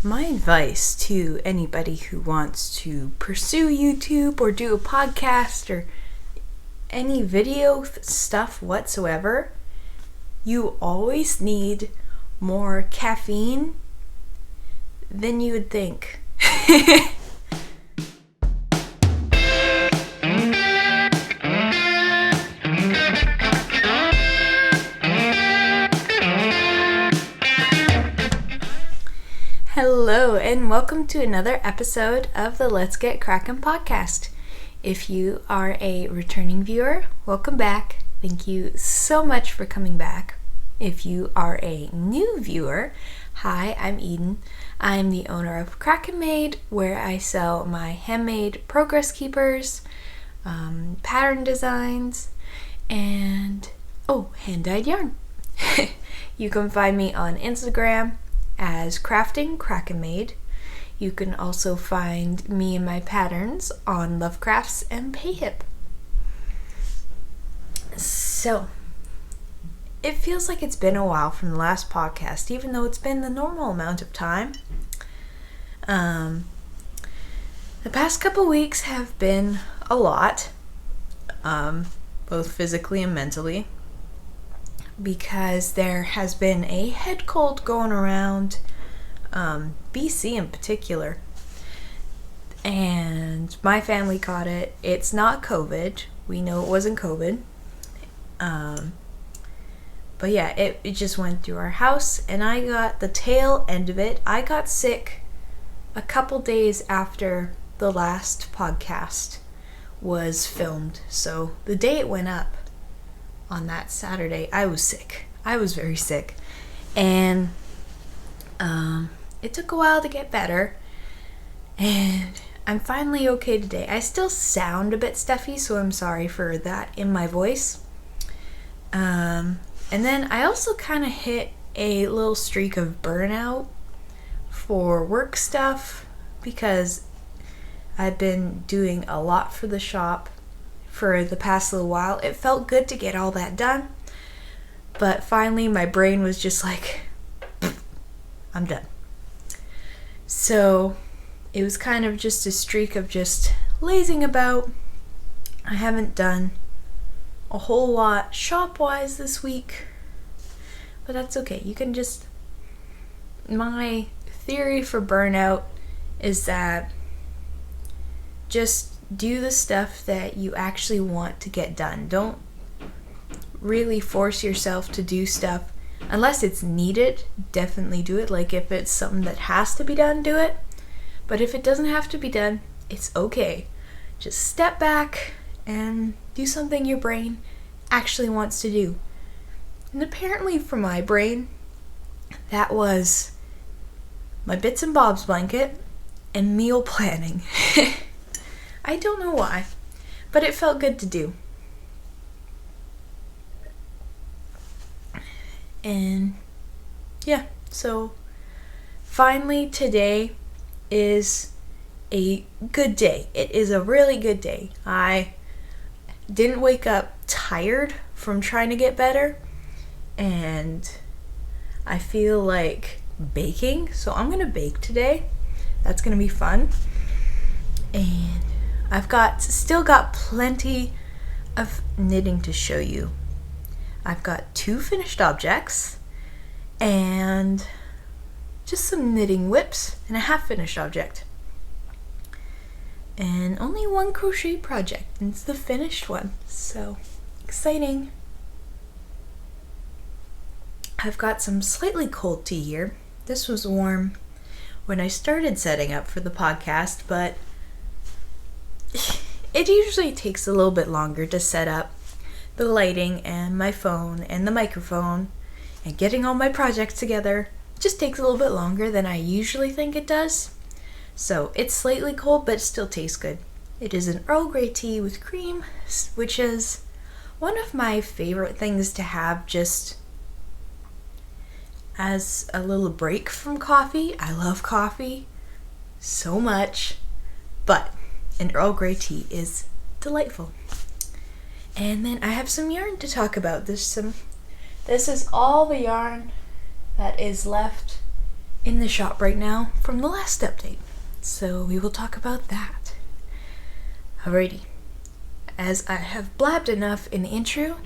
My advice to anybody who wants to pursue YouTube or do a podcast or any video stuff whatsoever, you always need more caffeine than you would think. Hello, and welcome to another episode of the Let's Get Kraken podcast. If you are a returning viewer, welcome back. Thank you so much for coming back. If you are a new viewer, hi, I'm Eden. I'm the owner of Kraken Made, where I sell my handmade progress keepers, pattern designs, and hand-dyed yarn. You can find me on Instagram as Crafting Kraken Made. You can also find me and my patterns on Lovecrafts and Payhip. So, it feels like it's been a while from the last podcast, even though it's been the normal amount of time. The past couple weeks have been a lot, both physically and mentally, because there has been a head cold going around, BC in particular, and my family caught it. It's not COVID. We know it wasn't COVID, but yeah, it just went through our house, and I got the tail end of it. I got sick a couple days after the last podcast was filmed, so the day it went up, on that Saturday, I was sick. I was very sick. And it took a while to get better. And I'm finally okay today. I still sound a bit stuffy, so I'm sorry for that in my voice. And then I also kind of hit a little streak of burnout for work stuff because I've been doing a lot for the shop for the past little while. It felt good to get all that done, but finally my brain was just like, I'm done. So it was kind of just a streak of just lazing about. I haven't done a whole lot shop-wise this week, but that's okay. My theory for burnout is that just do the stuff that you actually want to get done. Don't really force yourself to do stuff unless it's needed. Definitely do it. Like if it's something that has to be done, do it. But if it doesn't have to be done, it's okay. Just step back and do something your brain actually wants to do. And apparently for my brain, that was my bits and bobs blanket and meal planning. I don't know why, but it felt good to do. And yeah, so finally today is a good day. It is a really good day. I didn't wake up tired from trying to get better, and I feel like baking, so I'm gonna bake today. That's gonna be fun. And I've still got plenty of knitting to show you. I've got 2 finished objects and just some knitting whips and a half finished object. And only 1 crochet project, and it's the finished one. So exciting. I've got some slightly cold tea here. This was warm when I started setting up for the podcast, but it usually takes a little bit longer to set up the lighting and my phone and the microphone and getting all my projects together. It just takes a little bit longer than I usually think it does. So it's slightly cold, but it still tastes good. It is an Earl Grey tea with cream, which is one of my favorite things to have just as a little break from coffee. I love coffee so much, but an Earl Grey tea is delightful. And then I have some yarn to talk about. This is all the yarn that is left in the shop right now from the last update. So we will talk about that. Alrighty. As I have blabbed enough in the intro,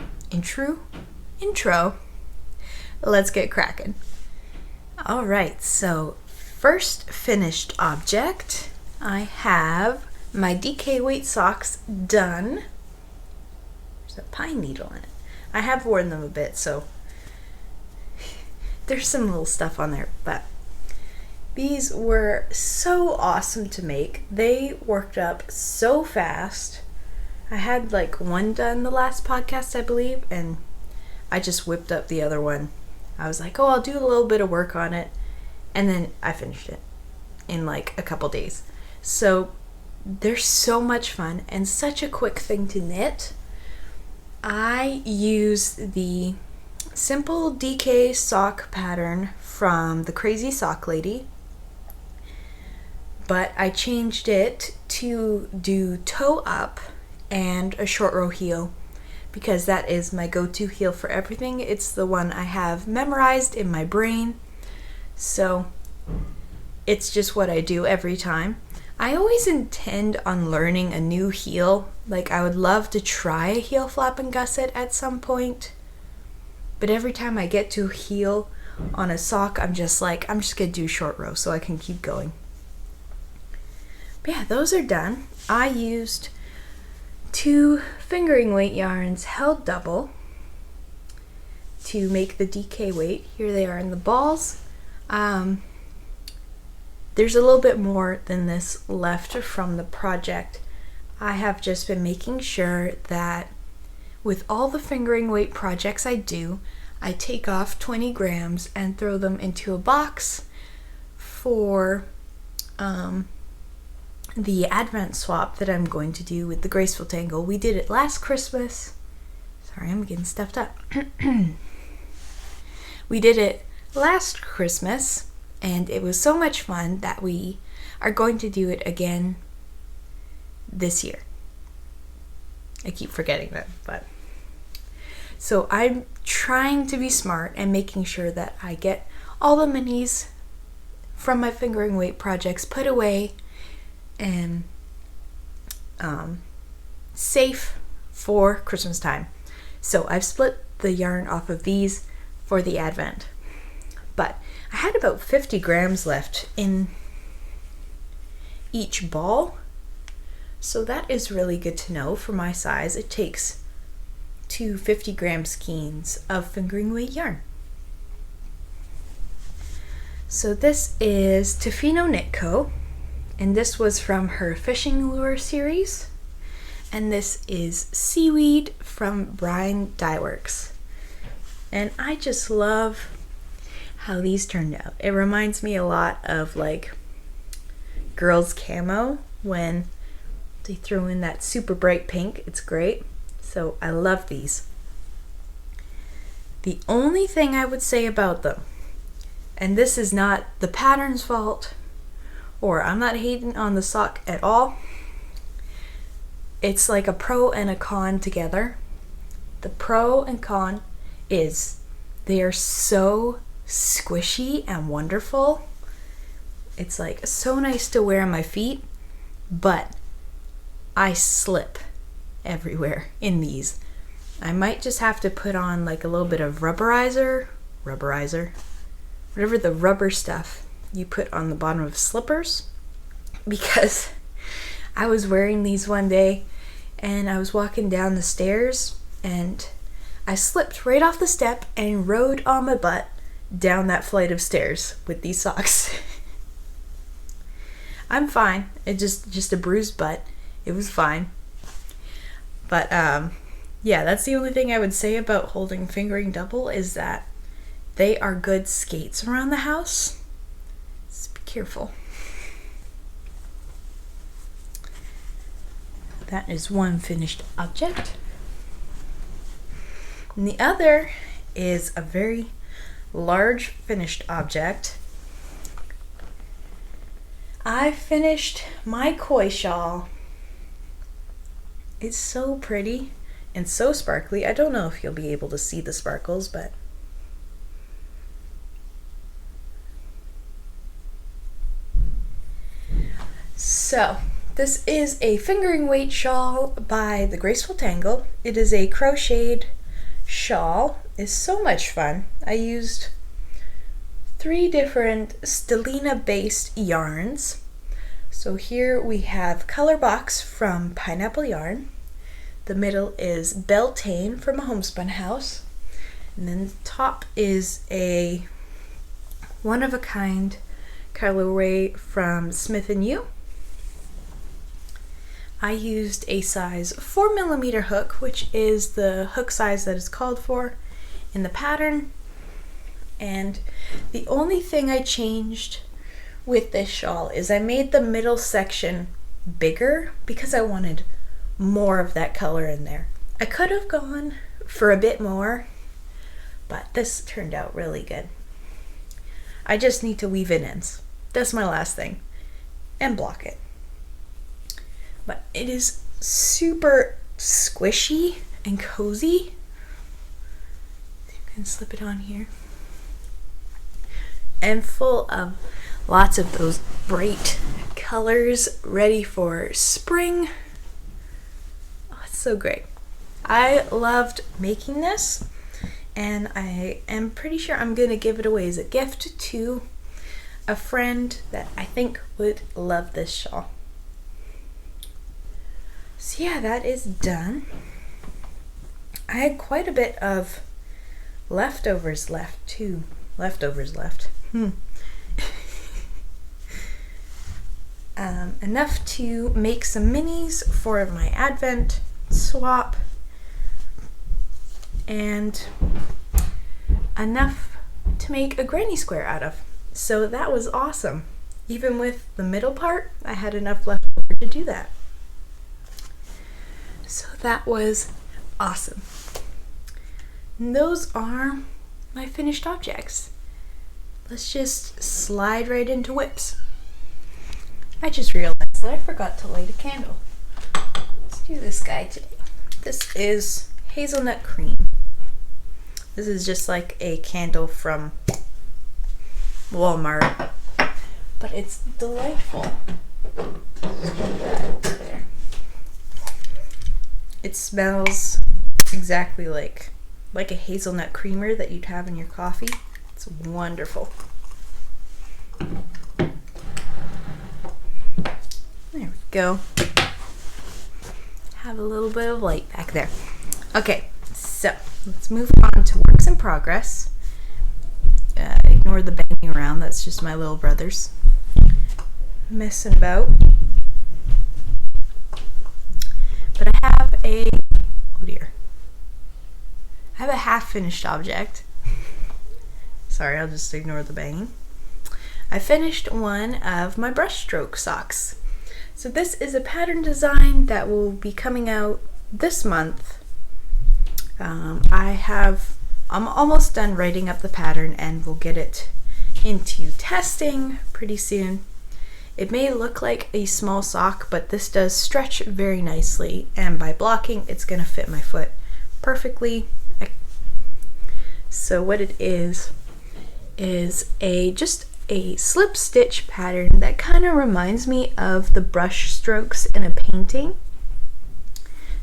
let's get cracking. Alright, so first finished object, I have my DK weight socks done. There's a pine needle in it. I have worn them a bit, so there's some little stuff on there, but these were so awesome to make. They worked up so fast. I had like one done the last podcast, I believe, and I just whipped up the other one. I was like, I'll do a little bit of work on it, and then I finished it in like a couple days. So they're so much fun and such a quick thing to knit. I use the simple DK sock pattern from the Crazy Sock Lady, but I changed it to do toe up and a short row heel because that is my go-to heel for everything. It's the one I have memorized in my brain, so it's just what I do every time. I always intend on learning a new heel. Like, I would love to try a heel flap and gusset at some point, but every time I get to heel on a sock, I'm just gonna do short row so I can keep going. But yeah, those are done. I used 2 fingering weight yarns held double to make the DK weight. Here they are in the balls. There's a little bit more than this left from the project. I have just been making sure that with all the fingering weight projects I do, I take off 20 grams and throw them into a box for the Advent swap that I'm going to do with the Graceful Tangle. We did it last Christmas. Sorry, I'm getting stuffed up. We did it last Christmas, and it was so much fun that we are going to do it again this year. I keep forgetting that, but so I'm trying to be smart and making sure that I get all the minis from my fingering weight projects put away and safe for Christmas time. So I've split the yarn off of these for the Advent, but I had about 50 grams left in each ball, so that is really good to know for my size. It takes 2 50-gram skeins of fingering weight yarn. So this is Tofino Knit Co., and this was from her fishing lure series, and this is Seaweed from Briny Dye Works. And I just love how these turned out. It reminds me a lot of like girls camo when they throw in that super bright pink. It's great. So I love these. The only thing I would say about them, and this is not the pattern's fault, or I'm not hating on the sock at all, it's like a pro and a con together. The pro and con is they are so squishy and wonderful. It's like so nice to wear on my feet, but I slip everywhere in these. I might just have to put on like a little bit of rubberizer, whatever the rubber stuff you put on the bottom of slippers, because I was wearing these one day and I was walking down the stairs and I slipped right off the step and rode on my butt down that flight of stairs with these socks. I'm fine. It just a bruised butt. It was fine. But yeah, that's the only thing I would say about holding fingering double is that they are good skates around the house. Just be careful. That is one finished object. And the other is a very large finished object. I finished my koi shawl. It's so pretty and so sparkly. I don't know if you'll be able to see the sparkles, but So, this is a fingering weight shawl by The Graceful Tangle. It is a crocheted shawl. It's so much fun. I used 3 different Stellina based yarns. So here we have Color Box from Pineapple Yarn. The middle is Beltane from a Homespun House. And then the top is a one-of-a-kind colorway from Smith & U. I used a size 4mm hook, which is the hook size that is called for in the pattern. And the only thing I changed with this shawl is I made the middle section bigger because I wanted more of that color in there. I could have gone for a bit more, but this turned out really good. I just need to weave in ends. That's my last thing. And block it. But it is super squishy and cozy. You can slip it on here. And full of lots of those bright colors ready for spring. Oh, it's so great. I loved making this, and I am pretty sure I'm going to give it away as a gift to a friend that I think would love this shawl. So yeah, that is done. I had quite a bit of leftovers left too. Enough to make some minis for my Advent swap, and enough to make a granny square out of. So that was awesome. Even with the middle part, I had enough left over to do that. So that was awesome. And those are my finished objects. Let's just slide right into whips. I just realized that I forgot to light a candle. Let's do this guy today. This is hazelnut cream. This is just like a candle from Walmart, but it's delightful. There. It smells exactly like a hazelnut creamer that you'd have in your coffee. It's wonderful. There we go. Have a little bit of light back there. Okay, so let's move on to works in progress. Ignore the banging around, that's just my little brothers messing about. But I have a half finished object. Sorry, I'll just ignore the banging. I finished one of my brushstroke socks. So this is a pattern design that will be coming out this month. I'm almost done writing up the pattern, and we'll get it into testing pretty soon. It may look like a small sock, but this does stretch very nicely, and by blocking, it's going to fit my foot perfectly. So what it is just a slip stitch pattern that kind of reminds me of the brush strokes in a painting.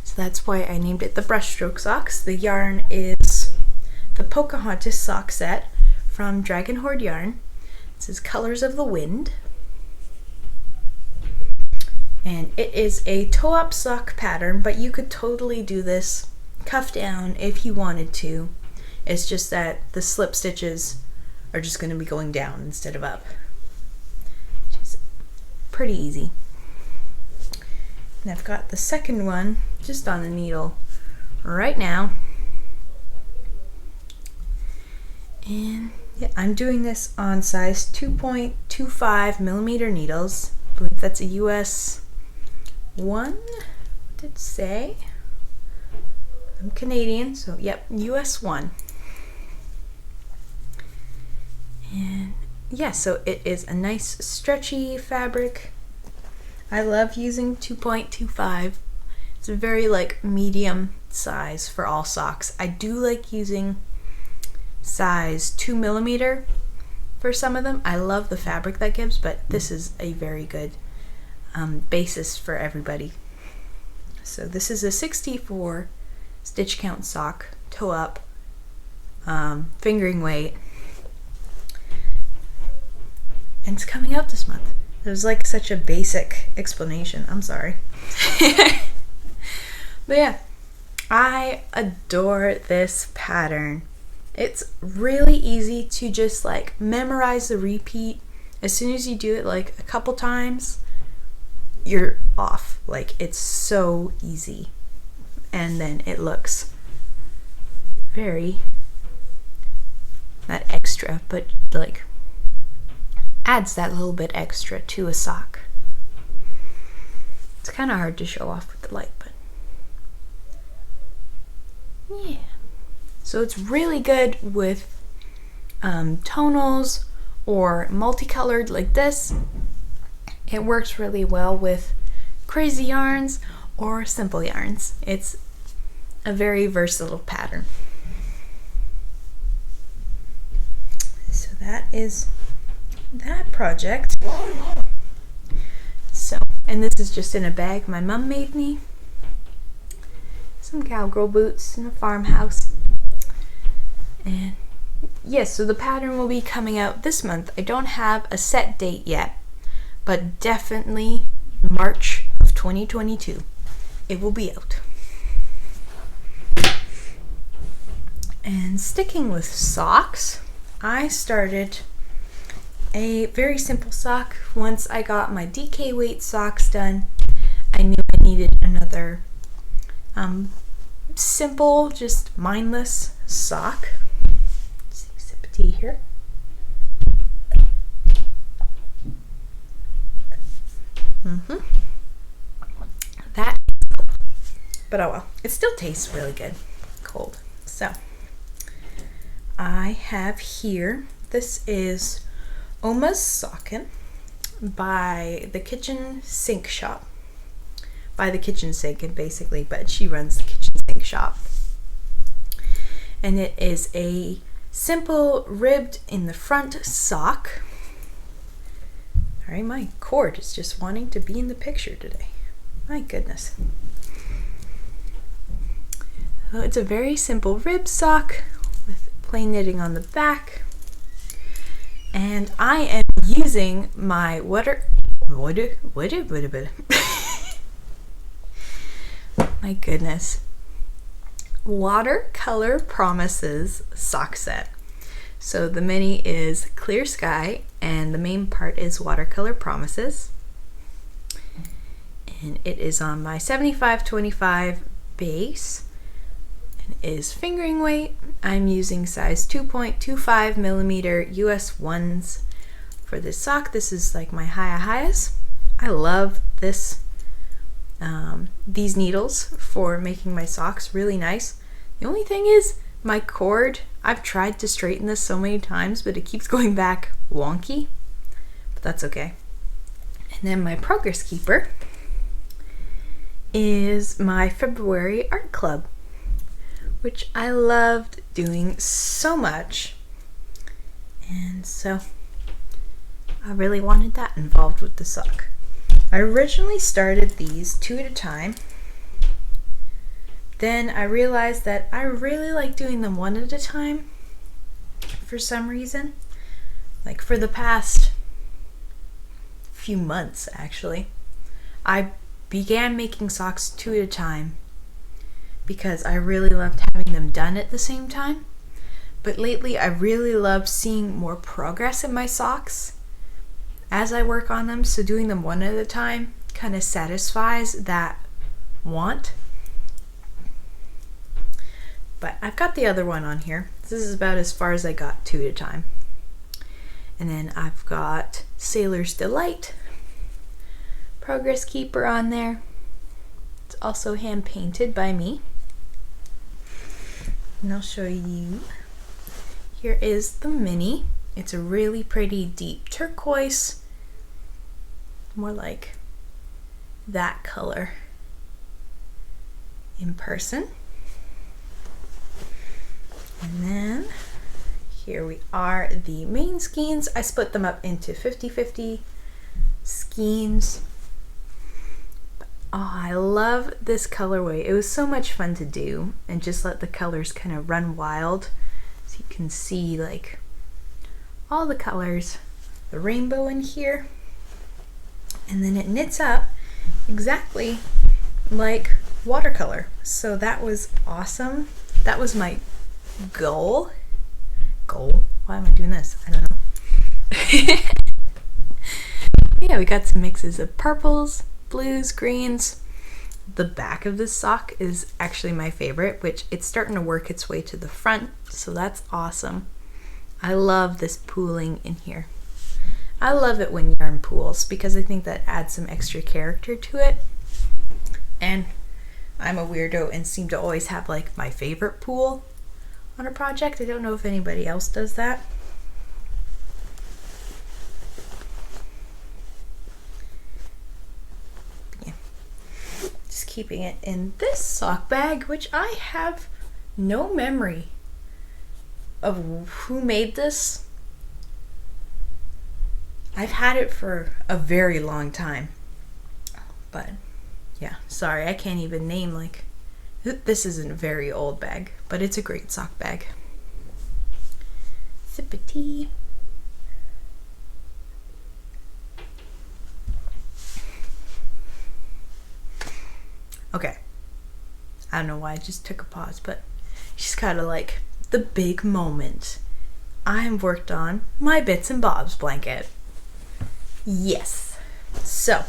So that's why I named it the brushstroke socks. The yarn is the Pocahontas sock set from Dragon Horde Yarn. This is Colors of the Wind. And it is a toe-up sock pattern, but you could totally do this cuff down if you wanted to. It's just that the slip stitches are just going to be going down instead of up, which is pretty easy. And I've got the second one just on the needle right now. And yeah, I'm doing this on size 2.25mm needles. I believe that's a US 1. What did it say? I'm Canadian, so yep, US 1. And yeah, so it is a nice stretchy fabric. I love using 2.25. It's a very medium size for all socks. I do like using size 2mm for some of them. I love the fabric that gives, but this is a very good basis for everybody. So this is a 64 stitch count sock, toe up, fingering weight, and it's coming out this month. It was like such a basic explanation. I'm sorry. But yeah, I adore this pattern. It's really easy to just like memorize the repeat. As soon as you do it like a couple times, you're off. Like, it's so easy. And then it looks very, not extra, but like adds that little bit extra to a sock. It's kind of hard to show off with the light, but yeah. So it's really good with tonals or multicolored like this. It works really well with crazy yarns or simple yarns. It's a very versatile pattern. So that is that project. So, and this is just in a bag my mom made me. Some cowgirl boots in a farmhouse. And yes, so the pattern will be coming out this month. I don't have a set date yet, but definitely March of 2022. It will be out. And sticking with socks, I started a very simple sock. Once I got my DK weight socks done, I knew I needed another simple, just mindless sock. Let's see, sip of tea here. That, but oh well, it still tastes really good cold. So I have here, this is Oma's Sokken by the kitchen sink shop. By the kitchen sink, and basically, but she runs the kitchen sink shop. And it is a simple ribbed in the front sock. Sorry, my cord is just wanting to be in the picture today. My goodness. So it's a very simple rib sock with plain knitting on the back. And I am using my my goodness. Watercolor Promises sock set. So the mini is Clear Sky and the main part is Watercolor Promises. And it is on my 75/25 base and is fingering weight. I'm using size 2.25 millimeter US ones for this sock. This is like my highest. I love this these needles for making my socks really nice. The only thing is my cord, I've tried to straighten this so many times, but it keeps going back wonky, but that's okay. And then my progress keeper is my February art club, which I loved doing so much, and so I really wanted that involved with the sock. I originally started these 2 at a time. Then I realized that I really like doing them 1 at a time for some reason. Like for the past few months actually, I began making socks 2 at a time because I really loved having them done at the same time. But lately I really love seeing more progress in my socks as I work on them, so doing them 1 at a time kind of satisfies that want. But I've got the other one on here. This is about as far as I got 2 at a time. And then I've got Sailor's Delight Progress Keeper on there. It's also hand painted by me. And I'll show you. Here is the mini. It's a really pretty deep turquoise. More like that color in person. And then here we are, the main skeins. I split them up into 50-50 skeins Oh, I love this colorway. It was so much fun to do and just let the colors kind of run wild. So you can see like all the colors, the rainbow in here. And then it knits up exactly like watercolor. So that was awesome. That was my goal. Why am I doing this? I don't know. Yeah, we got some mixes of purples, blues, greens. The back of this sock is actually my favorite, which it's starting to work its way to the front, so that's awesome. I love this pooling in here. I love it when yarn pools because I think that adds some extra character to it. And I'm a weirdo and seem to always have like my favorite pool on a project. I don't know if anybody else does that. Yeah. Just keeping it in this sock bag, which I have no memory of who made this. I've had it for a very long time, but yeah, sorry, I can't even name like, this isn't a very old bag, but it's a great sock bag. Sip of tea. Okay, I don't know why I just took a pause, but she's kind of like the big moment. I've worked on my Bits and Bobs blanket. Yes. So,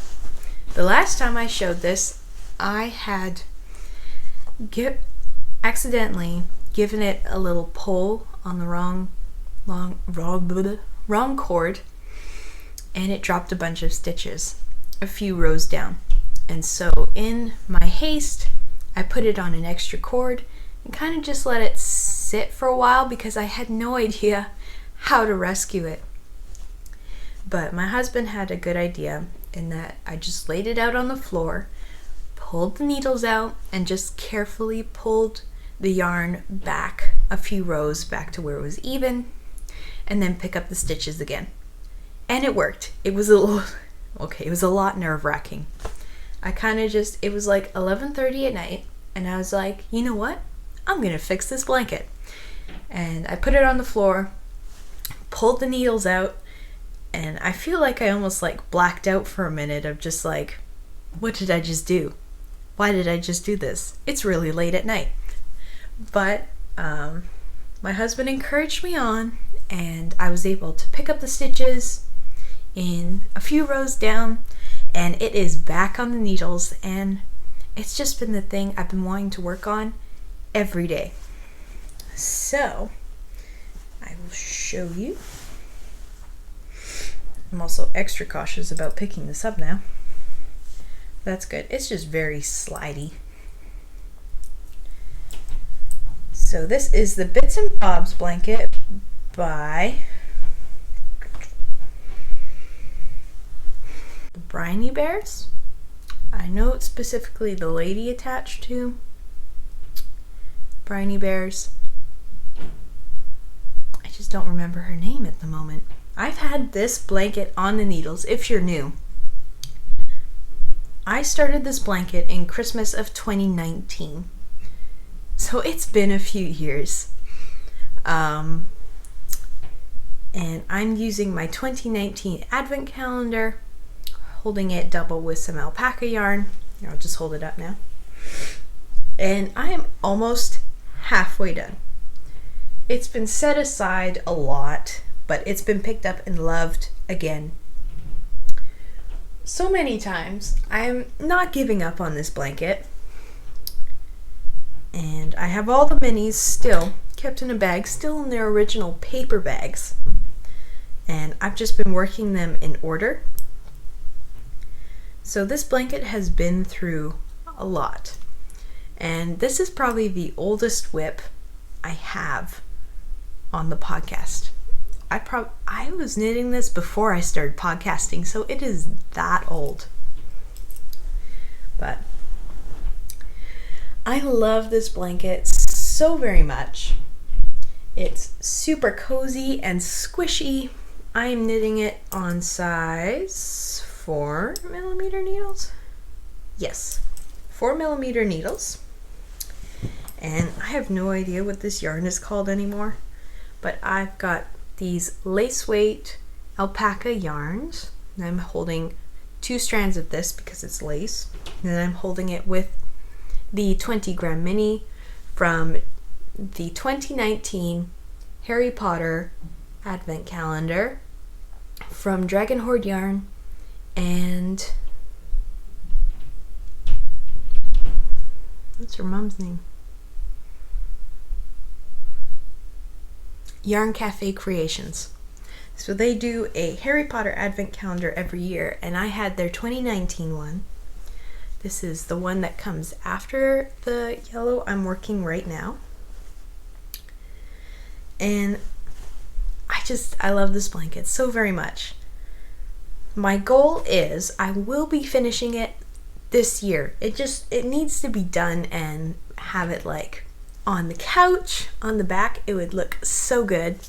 the last time I showed this, I had accidentally given it a little pull on the wrong cord, and it dropped a bunch of stitches a few rows down. And so in my haste, I put it on an extra cord and kind of just let it sit for a while because I had no idea how to rescue it. But my husband had a good idea in that I just laid it out on the floor, pulled the needles out, and just carefully pulled the yarn back a few rows back to where it was even, and then pick up the stitches again. And it worked. It was a lot nerve-wracking. I kind of just, it was like 11:30 at night, and I was like, you know what? I'm gonna fix this blanket. And I put it on the floor, pulled the needles out, and I feel like I almost like blacked out for a minute of just like, what did I just do? Why did I just do this? It's really late at night. But my husband encouraged me on, and I was able to pick up the stitches in a few rows down, and it is back on the needles, and it's just been the thing I've been wanting to work on every day. So I will show you. I'm also extra cautious about picking this up now. That's good. It's just very slidey. So this is the Bits and Bobs blanket by the Briny Bears. I know it's specifically the lady attached to Briny Bears. I just don't remember her name at the moment. I've had this blanket on the needles, if you're new. I started this blanket in Christmas of 2019. So it's been a few years. And I'm using my 2019 advent calendar, holding it double with some alpaca yarn. Here, I'll just hold it up now. And I am almost halfway done. It's been set aside a lot, but it's been picked up and loved again so many times. I'm not giving up on this blanket. And I have all the minis still kept in a bag, still in their original paper bags. And I've just been working them in order. So this blanket has been through a lot. And this is probably the oldest whip I have on the podcast. I was knitting this before I started podcasting, so it is that old. But I love this blanket so very much. It's super cozy and squishy. I am knitting it on size 4mm needles. Yes, 4mm needles. And I have no idea what this yarn is called anymore, but I've got these lace weight alpaca yarns, and I'm holding 2 strands of this because it's lace, and then I'm holding it with the 20-gram mini from the 2019 Harry Potter Advent Calendar from Dragon Horde Yarn, and what's her mom's name? Yarn Cafe Creations. So they do a Harry Potter Advent Calendar every year, and I had their 2019 one. This is the one that comes after the yellow I'm working right now. And I love this blanket so very much. My goal is I will be finishing it this year. It needs to be done and have it like on the couch, on the back. It would look so good.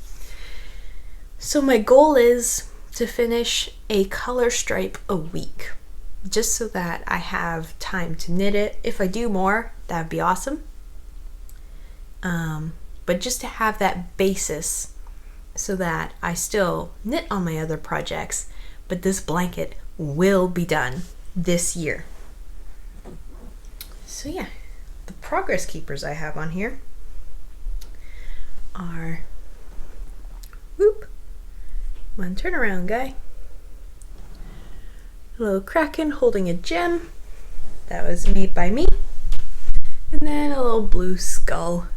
So my goal is to finish a color stripe a week, just so that I have time to knit it. If I do more, that would be awesome. But just to have that basis so that I still knit on my other projects, but this blanket will be done this year. So yeah, the progress keepers I have on here are, one turn around guy, a little Kraken holding a gem that was made by me, and then a little blue skull,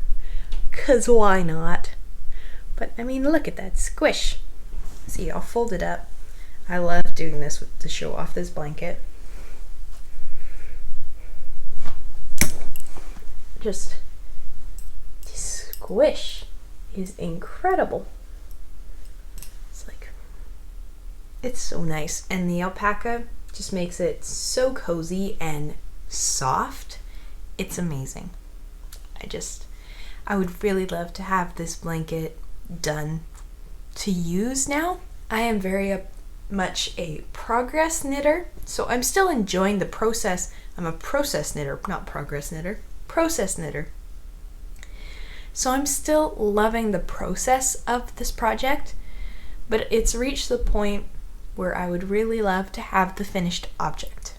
cause why not? But I mean, look at that squish. See, I'll fold it up. I love doing this to show off this blanket. Just the squish is incredible. It's so nice, and the alpaca just makes it so cozy and soft. It's amazing. I would really love to have this blanket done to use now. I am very much a progress knitter, so I'm still enjoying the process. I'm a process knitter, not progress knitter, process knitter. So I'm still loving the process of this project, but it's reached the point where I would really love to have the finished object.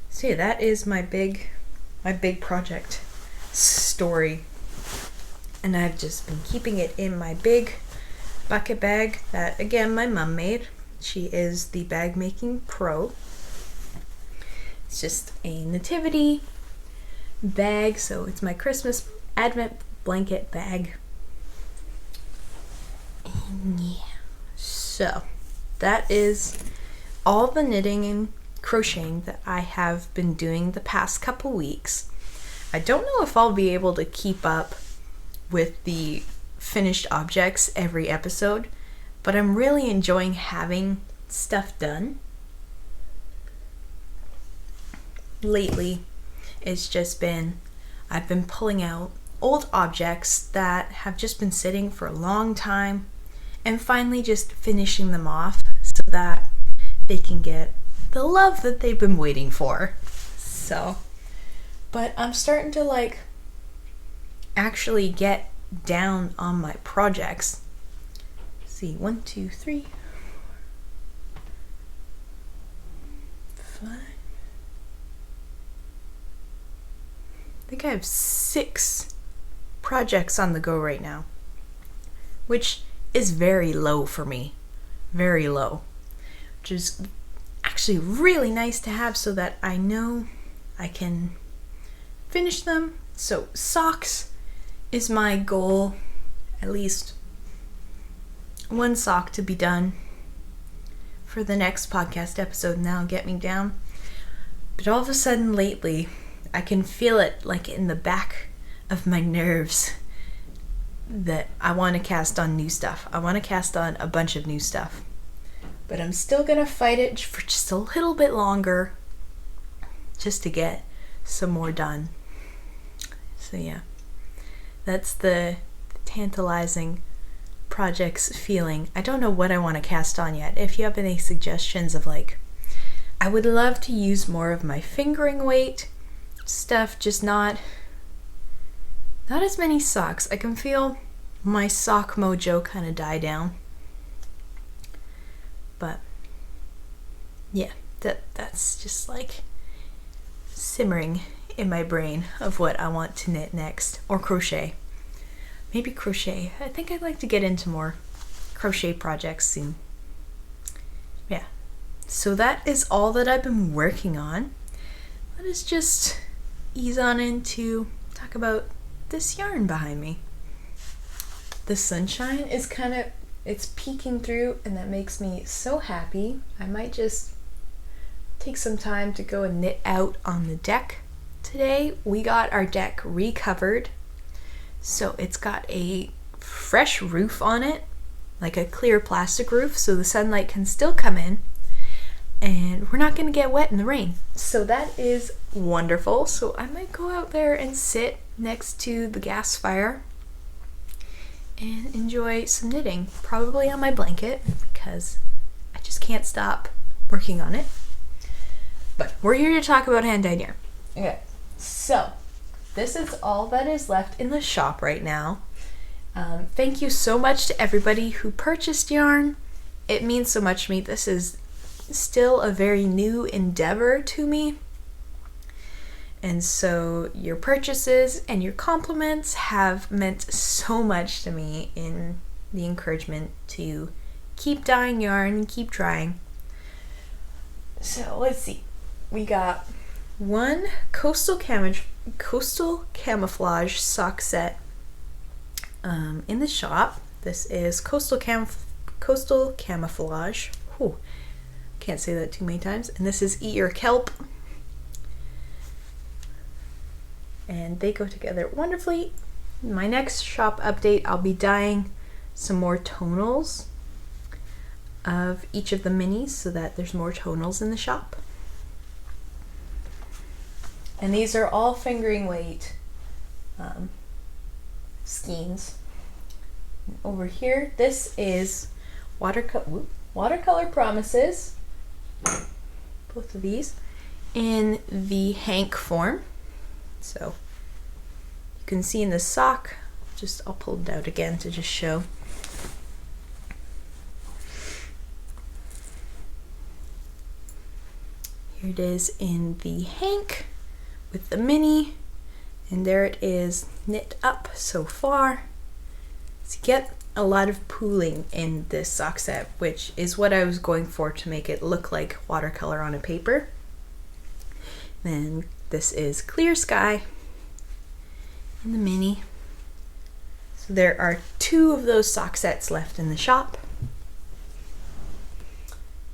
So yeah, that is my big project story. And I've just been keeping it in my big bucket bag that, again, my mom made. She is the bag making pro. It's just a nativity bag, so it's my Christmas Advent blanket bag. And yeah. So that is all the knitting and crocheting that I have been doing the past couple weeks. I don't know if I'll be able to keep up with the finished objects every episode, but I'm really enjoying having stuff done. Lately, it's just been, I've been pulling out old objects that have just been sitting for a long time, and finally just finishing them off so that they can get the love that they've been waiting for. So, but I'm starting to actually get down on my projects. Let's see, 1, 2, 3, 4, 5. I think I have 6 projects on the go right now, which is very low for me. Very low. Which is actually really nice to have so that I know I can finish them. So socks is my goal. At least one sock to be done for the next podcast episode, and that'll get me down. But all of a sudden lately, I can feel it like in the back of my nerves that I want to cast on new stuff. I want to cast on a bunch of new stuff. But I'm still going to fight it for just a little bit longer just to get some more done. So yeah, that's the tantalizing projects feeling. I don't know what I want to cast on yet. If you have any suggestions of I would love to use more of my fingering weight stuff, just not as many socks. I can feel my sock mojo kind of die down. But yeah, that's just like simmering in my brain of what I want to knit next, or crochet. Maybe crochet. I think I'd like to get into more crochet projects soon. Yeah. So that is all that I've been working on. Let us just ease on into talk about this yarn behind me. The sunshine is it's peeking through, and that makes me so happy. I might just take some time to go and knit out on the deck. Today we got our deck recovered, so it's got a fresh roof on it, like a clear plastic roof, so the sunlight can still come in and we're not going to get wet in the rain. So that is wonderful. So I might go out there and sit next to the gas fire and enjoy some knitting, probably on my blanket, because I just can't stop working on it. But we're here to talk about hand-dyed yarn. Okay, so this is all that is left in the shop right now. Thank you so much to everybody who purchased yarn. It means so much to me. This is still a very new endeavor to me. And so your purchases and your compliments have meant so much to me in the encouragement to keep dyeing yarn and keep trying. So let's see. We got one coastal camouflage sock set in the shop. This is coastal camouflage. Whew. Can't say that too many times. And this is Eat Your Kelp. And they go together wonderfully. In my next shop update, I'll be dyeing some more tonals of each of the minis so that there's more tonals in the shop. And these are all fingering weight skeins. And over here, this is Watercolor Promises, both of these, in the hank form. So you can see in the sock, I'll pull it out again to just show. Here it is in the hank with the mini, and there it is knit up so far. So you get a lot of pooling in this sock set, which is what I was going for to make it look like watercolor on a paper. Then this is Clear Sky in the mini. So there are 2 of those sock sets left in the shop.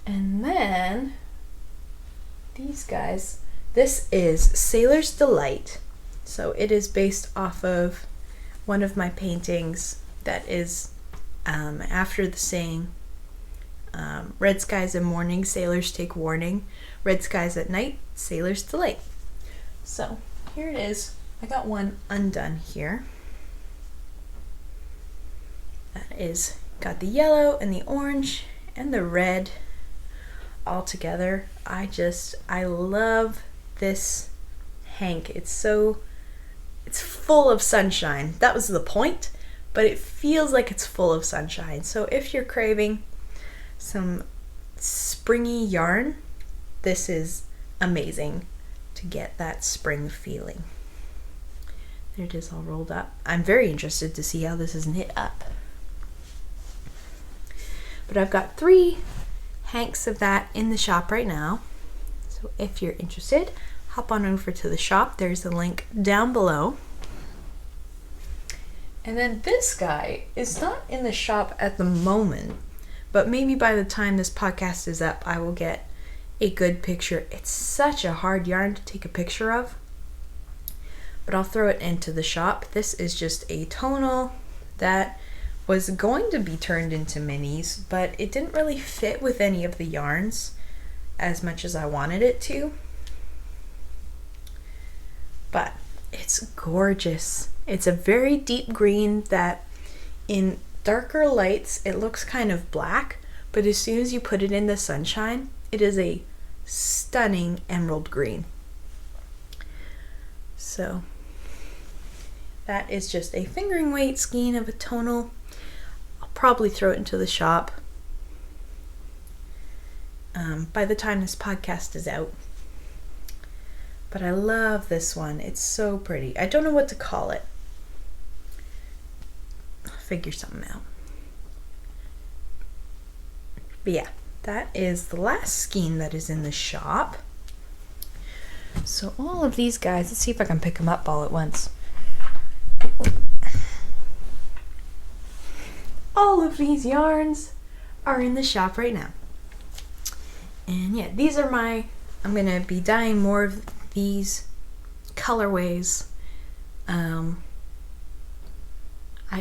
And then these guys, this is Sailor's Delight. So it is based off of one of my paintings that is after the saying, red skies in morning, sailors take warning. Red skies at night, sailor's delight. So here it is. I got one undone here. That is got the yellow and the orange and the red all together. I love this hank. It's full of sunshine. That was the point, but it feels like it's full of sunshine. So if you're craving some springy yarn, this is amazing to get that spring feeling. There it is all rolled up. I'm very interested to see how this is knit up. But I've got 3 hanks of that in the shop right now. So if you're interested, hop on over to the shop. There's a link down below. And then this guy is not in the shop at the moment, but maybe by the time this podcast is up, I will get a good picture. It's such a hard yarn to take a picture of, but I'll throw it into the shop. This is just a tonal that was going to be turned into minis, but it didn't really fit with any of the yarns as much as I wanted it to. But it's gorgeous. It's a very deep green that in darker lights it looks kind of black, but as soon as you put it in the sunshine, it is a stunning emerald green. So that is just a fingering weight skein of a tonal. I'll probably throw it into the shop by the time this podcast is out. But I love this one. It's so pretty. I don't know what to call it. I'll figure something out. But yeah, that is the last skein that is in the shop. So all of these guys, let's see if I can pick them up all at once. All of these yarns are in the shop right now. And yeah, these are I'm going to be dyeing more of these colorways. I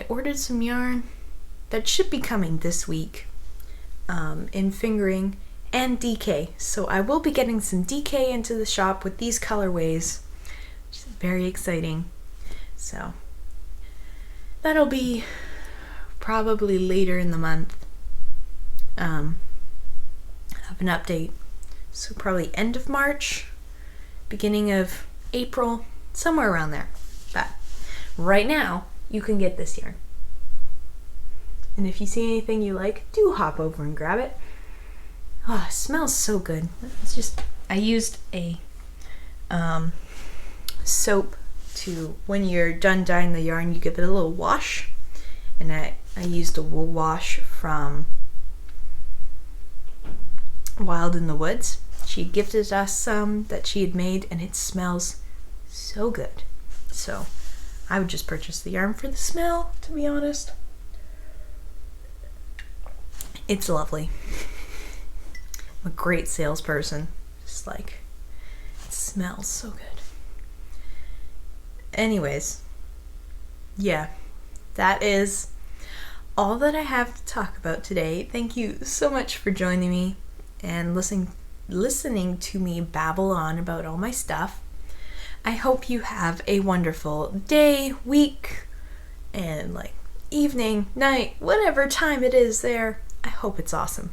ordered some yarn that should be coming this week in fingering and DK. So I will be getting some DK into the shop with these colorways, which is very exciting. So that'll be probably later in the month. Have an update. So probably end of March, beginning of April, somewhere around there. But right now, you can get this yarn. And if you see anything you like, do hop over and grab it. Oh, it smells so good. It's just, I used a soap to, when you're done dyeing the yarn, you give it a little wash. And I used a wool wash from Wild in the Woods. She gifted us some that she had made, and it smells so good. So I would just purchase the yarn for the smell, to be honest. It's lovely. I'm a great salesperson. Just like, it smells so good. Anyways, yeah, that is all that I have to talk about today. Thank you so much for joining me and listening to me babble on about all my stuff. I hope you have a wonderful day, week, and like evening, night, whatever time it is there. I hope it's awesome.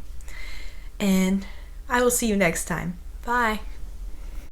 And I will see you next time. Bye.